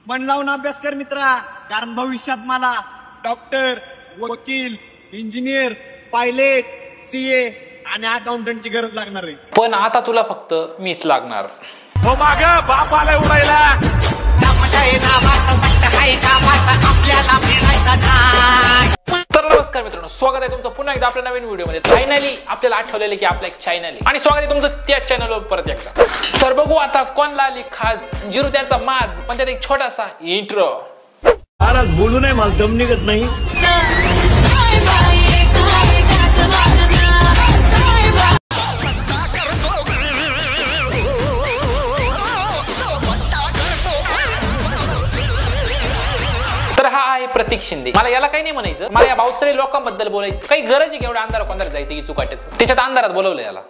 मन लावून अभ्यास कर मित्रा, कारण भविष्यात मला डॉक्टर, वकील, इंजिनियर, पायलट, सीए आणि अकाउंटंटची गरज लागणार आहे. पण आता तुला फक्त मीच लागणार. हो माग बाप आलाय उडायला. तर नमस्कार मित्रांनो, स्वागत आहे तुमचं पुन्हा एकदा आपल्या नवीन व्हिडिओमध्ये. फायनली आपल्याला आठवलेलं की आपलं एक चॅनल आहे आणि स्वागत आहे तुमचं त्याच चॅनलवर परत एकदा. तर बघू आता कोणला आली खाज, जिरू त्यांचा माज, पण त्यात एक छोटासा इंट्रो. आज बोलू नाही, मला दम निघत नाही. तर हा आहे प्रतीक शिंदे. मला याला काही नाही म्हणायचं, मला या भाऊचळे लोकांबद्दल बोलायचं. काही गरज आहे की एवढं अंधार कोंधार जायचं की चुकाट्याचं. त्याच्यात अंधारात बोलवलं याला.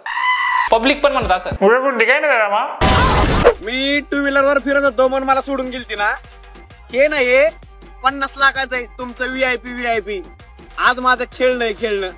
पब्लिक पण म्हणत असं काय नाही. मी टू व्हीलर वर फिरत होतो म्हणून मला सोडून गेलती ना. हे नाही 50 लाखाचं आहे तुमचं व्हीआयपी. आज माझं खेळणं.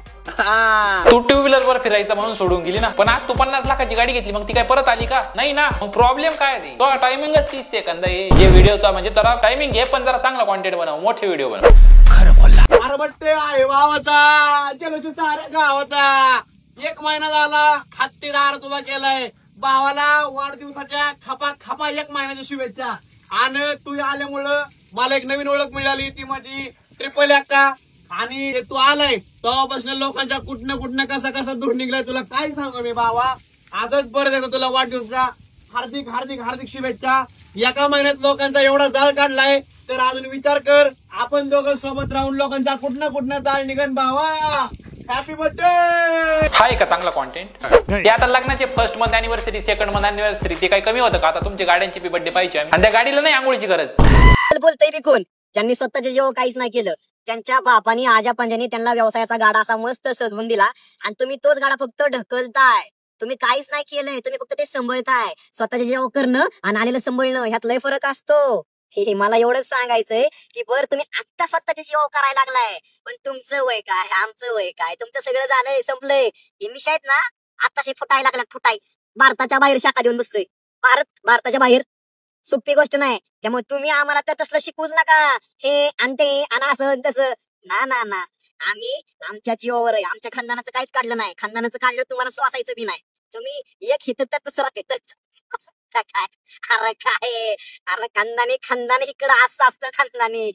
तू टू व्हीलर वर फिरायचं म्हणून सोडून गेली ना, पण आज तू 50 लाखाची गाडी घेतली, मग ती काय परत आली का? नाही ना. मग प्रॉब्लेम काय आहे? तो टायमिंगच 30 सेकंद आहे जे व्हिडिओचा. म्हणजे तर टायमिंग घे, पण जरा चांगला कॉन्टेंट बनव, मोठे व्हिडिओ बनव. खरं बोलला. अरे बसते आहे भावाचा, चलो साऱ्या गावाचा. 1 महिना झाला हत्तीदार तुला केलाय. भावाला वाढदिवसाच्या खपा 1 महिन्याच्या शुभेच्छा. आणि तू आल्यामुळं मला एक नवीन ओळख मिळाली, ती माझी ट्रिपल अक्का. आणि तू आलाय तेव्हापासून लोकांच्या कुठनं कसा दूर निघलाय तुला काय सांगू मी भावा. आजच बरं देतो तुला वाढदिवसाच्या हार्दिक शुभेच्छा. 1 महिन्यात लोकांचा एवढा जाळ काढलाय, तर अजून विचार कर, आपण दोघं सोबत राहून लोकांच्या कुठनं जाळ निघन भावा. Happy birthday. हाय का चांगला कॉन्टेंट. ते आता लग्नाचे first month anniversary, second month anniversary, ते काही कमी होतं का? आता तुमच्या गाड्यांची बी बर्थडे पाहिजे आणि त्या गाडीला नाही आंघोळीची गरज. बोलतोय बी कोण? ज्यांनी स्वतःच्या जीव काहीच नाही केलं, त्यांच्या बापानी आजा पंजानी त्यांना व्यवसायाचा गाडा असा मस्त सजवून दिला, आणि तुम्ही तोच गाडा फक्त ढकलताय. तुम्ही काहीच नाही केलंय, तुम्ही फक्त ते सांभाळताय. स्वतःच्या जीव करणं आणि आलेलं सांभाळणं ह्यात लय फरक असतो. हे मला एवढंच सांगायचंय की बरं तुम्ही आता स्वतःच्या जीव करायला लागलाय, पण तुमचं वय काय, आमचं वय काय, तुमचं सगळं झालंय, संपलंय. इंग्लिश आहेत ना आताशी फुटायला लागल्यात, फुटाय. भारताच्या बाहेर शाखा देऊन बसलोय. भारताच्या बाहेर सोपी गोष्ट नाही. त्यामुळे तुम्ही आम्हाला तर तसलं शिकवूच नका, हे आणि ते आणि असं तसं. ना आम्ही आमच्या जीवावर आहे. आमच्या खानदानाचं काहीच काढलं नाही. खानदानाचं काढलं तुम्हाला स्वासायचं बी नाही. तुम्ही एक हित तर दुसरा तिथं काय. अरे खानदानी इकडं असं असतं. खानदानी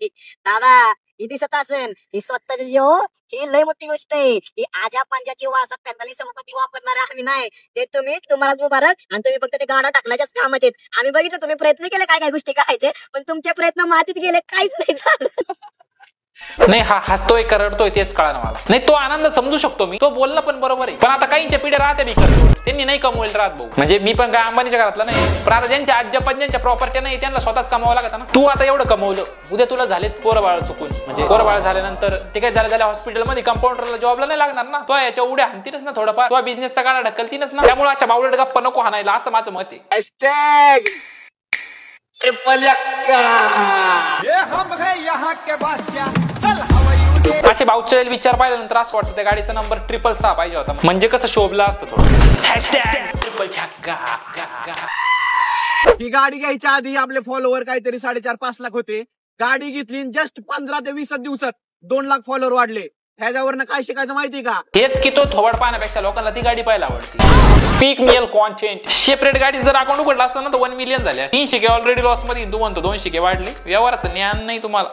दादा ही दिसत असेल, ही स्वतःचे जीव, ही लय मोठी गोष्ट आहे. ही आजा पंजाची वारसा 45 संपत्ती वापरणारे आम्ही नाही. ते तुम्हाला मुबारक. आणि तुम्ही फक्त ते गाडा टाकल्याच्याच कामात आहेत. आम्ही बघितलं तुम्ही प्रयत्न केले काय गोष्टी करायचे, पण तुमचे प्रयत्न मातीत गेले, काहीच नाही झालं. नाही, हा हसतोय का रडतोय तेच कळलं मला. नाही, तो आनंद समजू शकतो मी, तो बोलणं पण बरोबर आहे. पण आता काहींच्या पिढ्या राहते बिकट, त्यांनी नाही कमवलं राहत भाऊ. म्हणजे मी पण काय अंबानीच्या घरातला नाही, पण आता ज्यांच्या आज्या पंजांच्या प्रॉपर्टी नाही त्यांना स्वतःच कमावं लागत ना. तू आता एवढं कमवलं, उद्या तुला झालेत पोरं बाळ चुकून, म्हणजे पोरं बाळ झाल्यानंतर ते काय झालं हॉस्पिटलमध्ये कंपाऊंडरला जॉबला नाही लागणार ना. तो याच्या उड्या हाणतीनच ना थोडंफार, तो बिझनेसचा गाडा ढकलतीनच ना. त्यामुळे अशा बावलट गप्पा नको हाणायला, असं माझं मत आहे. ट्रिपल अक्का असे भाऊचे विचार पाहिल्यानंतर असं वाटतं त्या गाडीचा नंबर 666 पाहिजे होता. म्हणजे कसं शोभला असतं थोडं. ट्रिपल छक्का. ही गाडी घ्यायच्या आधी आपले फॉलोवर काहीतरी 4.5-5 लाख होते. गाडी घेतली जस्ट 15 ते 20 दिवसात 2 लाख फॉलोवर वाढले. ह्याच्यावरनं काय शिकायचं माहिती का? हेच की तो थोबड पाहण्यापेक्षा लोकांना ती गाडी पाहायला आवडते. पीक मिल कॉन्टेंट. सेपरेट गाडी जर अकाउंट उघडला असतं ना तर 1 मिलियन झाले. 300 के ऑलरेडी लॉस मध्ये, तू म्हणतो 200 के वाढले. व्यवहाराचं ज्ञान नाही तुम्हाला.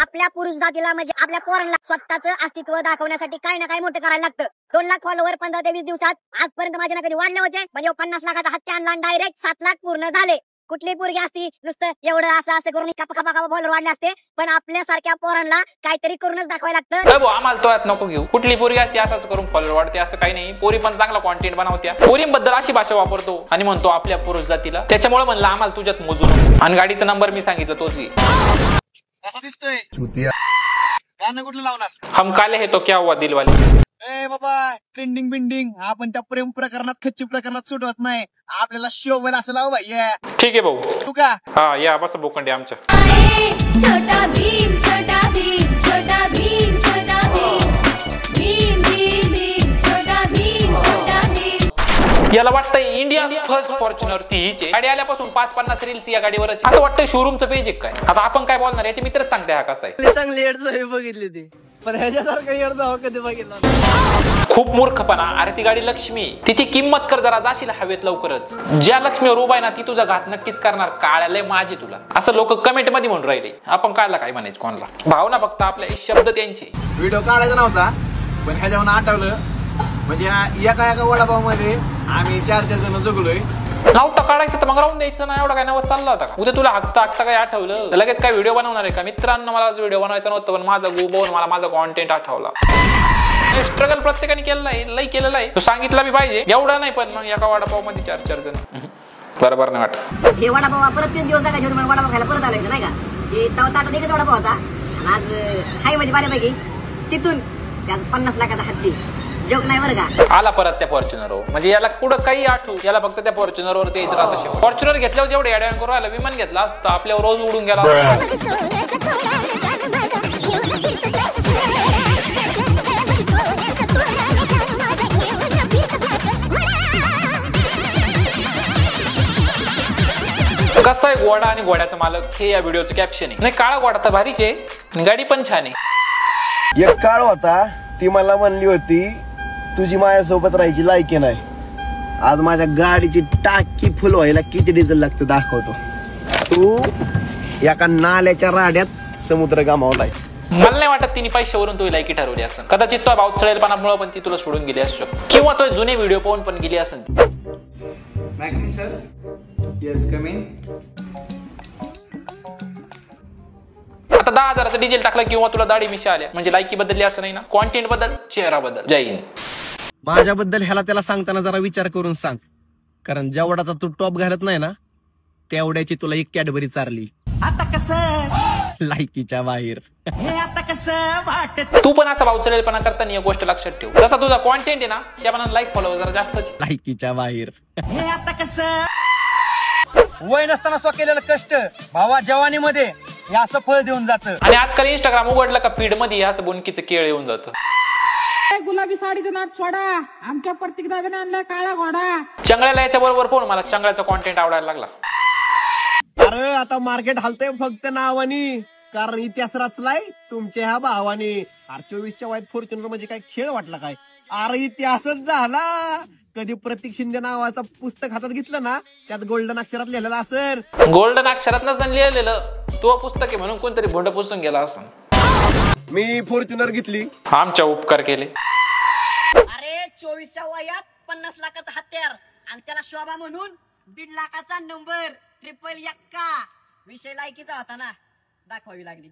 आपल्या पुरुष जातीला म्हणजे आपल्या पोरांना स्वतःचं अस्तित्व दाखवण्यासाठी काही ना काही मोठं करायला लागतं. 2 लाख फॉलोवर 15 ते 20 दिवसात आजपर्यंत माझ्या ना कधी वाढले होते. म्हणजे 50 लाखाचा हत्या आणला, डायरेक्ट 7 लाख पूर्ण झाले. कुठली पोरगी असती नुसतं एवढं असं करून खपा फॉलोवर वाढले असते, पण आपल्यासारख्या पोरांना काहीतरी करूनच दाखवायला लागतं. आम्हाला तो यात नको घेऊ. कुठली पोरगी असते असंच करून फॉलोवर वाढते असं काही नाही. पोरी पण चांगला कॉन्टेंट बनवत्या. पोरींबद्दल अशी भाषा वापरतो आणि म्हणतो आपल्या पुरुष जातीला. त्याच्यामुळे म्हणलं आम्हाला तुझ्यात मोजू नको. आणि गाडीचा नंबर मी सांगितलं तोच घे. कसा दिसतोय गाणं कुठलं लावणार? हम काले है तो क्या हुआ दिलवाले. ए बाबा, ट्रेंडिंग बिंडिंग आपण त्या प्रेम प्रकरणात, खच्ची प्रकरणात सुटवत नाही. आपल्याला शोभेल असं लावू भाई. ठीक आहे भाऊ. तू का? हा या बस बोकंडे आमच्या. छोटा भीम, छोटा भीम, छोटा भीम, छोटा भीम, भीम भीम भीम, छोटा भीम, छोटा भीम. याला वाटतंय इंडिया फर्स्ट फॉर्च्युनर ती हीच आहे. गाडी आल्यापासून 5-50 रील्स या गाडीवर. असं वाटतंय शोरूमचं पेज आहे काय. आता आपण काय बोलणार, याचे मित्रच सांगते हा कसा आहे. चांगली एड बघितली ती, पण ह्याच्यासारखं एड जावं कधी बघितलं. खूप मूर्खपणा. अरे ती गाडी लक्ष्मी, तिची किंमत कर जरा, जाशील हवेत लवकरच. ज्या लक्ष्मीवर उभा आहे ना ती तुझा घात नक्कीच करणार. काळ्यालय माझी तुला, असं लोक कमेंट मध्ये म्हणून राहिले. आपण कायला काय म्हणायचं कोणाला. भावना फक्त आपले शब्द त्यांचे. व्हिडिओ काढायचा नव्हता, पण ह्याच्यावर आठवलं. म्हणजे एका वडापाव मध्ये आम्ही 4-4 जण जगलोय. नव्हता काढायचं तर मग राहून द्यायचं ना. एवढा काय नवत चालला होता का. उद्या तुला हाकता काय आठवलं लगेच काय व्हिडिओ बनवणार आहे का. मित्रांनो मला व्हिडिओ बनवायचा नव्हतं, पण माझा गोबोन मला माझा कॉन्टेंट आठवला. स्ट्रगल प्रत्येकाने केलेला आहे, लई केलेला आहे. तो सांगितला बी पाहिजे. एवढा नाही, पण मग एका वडापाव मध्ये 4-4 जण बरोबर नाही वाटत. हे वडापाव परत 3 दिवस जागा घेऊन वडापाव खायला परत आलाय नाही का. की तेव्हा ताटात एकच वडापाव होता. आज हाय म्हणजे बऱ्यापैकी तिथून त्याच 50 लाखाचा हत्ती जोक नाही बरं का. आला परत त्या फॉर्च्युनर. म्हणजे याला कुठं काही आठवू, याला फक्त त्या फॉर्च्युनर वर यायचं राहतं. शेवट फॉर्च्युनर घेतल्यावर जेवढे ऍडव्हान्स करू राहिला, विमान घेतला असतं आपल्यावर रोज उडून गेला. कसा आहे घोडा आणि घोड्याचा मालक, हे या व्हिडिओचं कॅप्शन आहे. नाही काळा घोडा तर भारीच आहे आणि गाडी पण छान आहे. एक काळ होता, ती मला म्हणली होती तुझी माझ्यासोबत राहायची लायकी नाही. आज माझ्या गाडीची टाकी फुल व्हायला किती डिझेल लागतं दाखवतो. तू एका नाल्याच्या राड्यात समुद्र गमावलाय. मला नाही वाटत तिने पैशावरून तुला लायकी ठरवली असेल. कदाचित तो भाव चढेलपणामुळे पण ती तुला सोडून गेली असू शकते, किंवा तो जुने व्हिडिओ पाहून पण गेली असेल. Sir yes coming. आता 10,000चं डिझेल टाकलं किंवा तुला दाढी मिशा आल्या म्हणजे लायकी बदलली असं नाही ना. कॉन्टेंट बदल, चेहरा बदल. जय हिंद. माझ्याबद्दल ह्याला त्याला सांगताना जरा विचार करून सांग, कारण जेवढाचा तू टॉप घालत नाही ना तेवढ्याची तुला एक कॅडबरी चारली. आता कसं लायकीच्या बाहेर. आता कसं वाटत. तू पण असा भाव चढेलपणा करताना एक गोष्ट लक्षात ठेव, जसा तुझा कॉन्टेंट आहे ना त्या मनात लाईक फॉलो जरा जास्तच. लायकीच्या बाहेर. आता कसं वय नसताना स्व केलेलं कष्ट भावा जवानीमध्ये हे असं फळ देऊन जातं. आणि आजकाल इंस्टाग्राम उघडलं का फीड मध्ये असं बुनकीचं केळ येऊन जातं. गुलाबी साडीचं नाच सोडा, आमच्या प्रत्येक दादाने आणलाय काळा घोडा. चंगळ्याला याच्या बरोबर पाहून मला चंगळ्याचा कॉन्टेंट आवडायला लागला. अरे आता मार्केट हलतंय फक्त नावानी, कारण इतिहास रचलाय तुमच्या ह्या भावानी. 24च्या वयात फॉर्च्युनर म्हणजे काय खेळ वाटला काय. अरे इतिहासच झाला. कधी प्रतीक शिंदे नावाचं पुस्तक हातात घेतलं ना त्यात गोल्डन अक्षरात लिहिलेलं असेल. गोल्डन अक्षरात नसून लिहिलेलं तो पुस्तक आहे म्हणून कोणतरी भोंड पुसून गेला असं. मी फॉर्च्युनर घेतली, आमच्या उपकार केले. अरे 24च्या वयात 50 लाखाचा हत्यार आणि त्याला शोभा म्हणून 1.5 लाखाचा नंबर 111. विषय लायकीचा होता ना, दाखवावी लागली.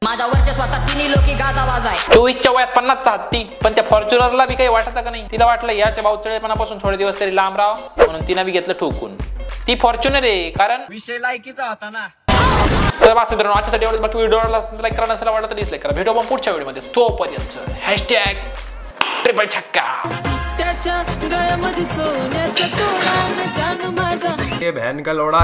माझ्या वरच्या स्वतः तिन्ही लोकी गाजा वाजाय. 24च्या वयात 50चा हत्ती. पण त्या फॉर्च्युनरला बी काही वाटत का नाही. तिला वाटलं याच्या भावचळेपणापासून थोडे दिवस तरी लांब राहावं म्हणून तिनं बी घेतलं ठोकून. ती फॉर्च्युनर आहे कारण विषय लायकीचा होता ना. तर बस मित्रांनो आजच्यासाठी एवढंच. बाकी व्हिडिओ आवडला असेल तर लाईक करा, नसेल आवडला तर डिसलाईक करा. भेटू आपण पुढच्या व्हिडिओमध्ये. तोपर्यंत #ट्रिपल छक्का. त्याच्या गळ्यामध्ये सोन्याचा तोडा न जानू माझा. भैन का लोड़ा.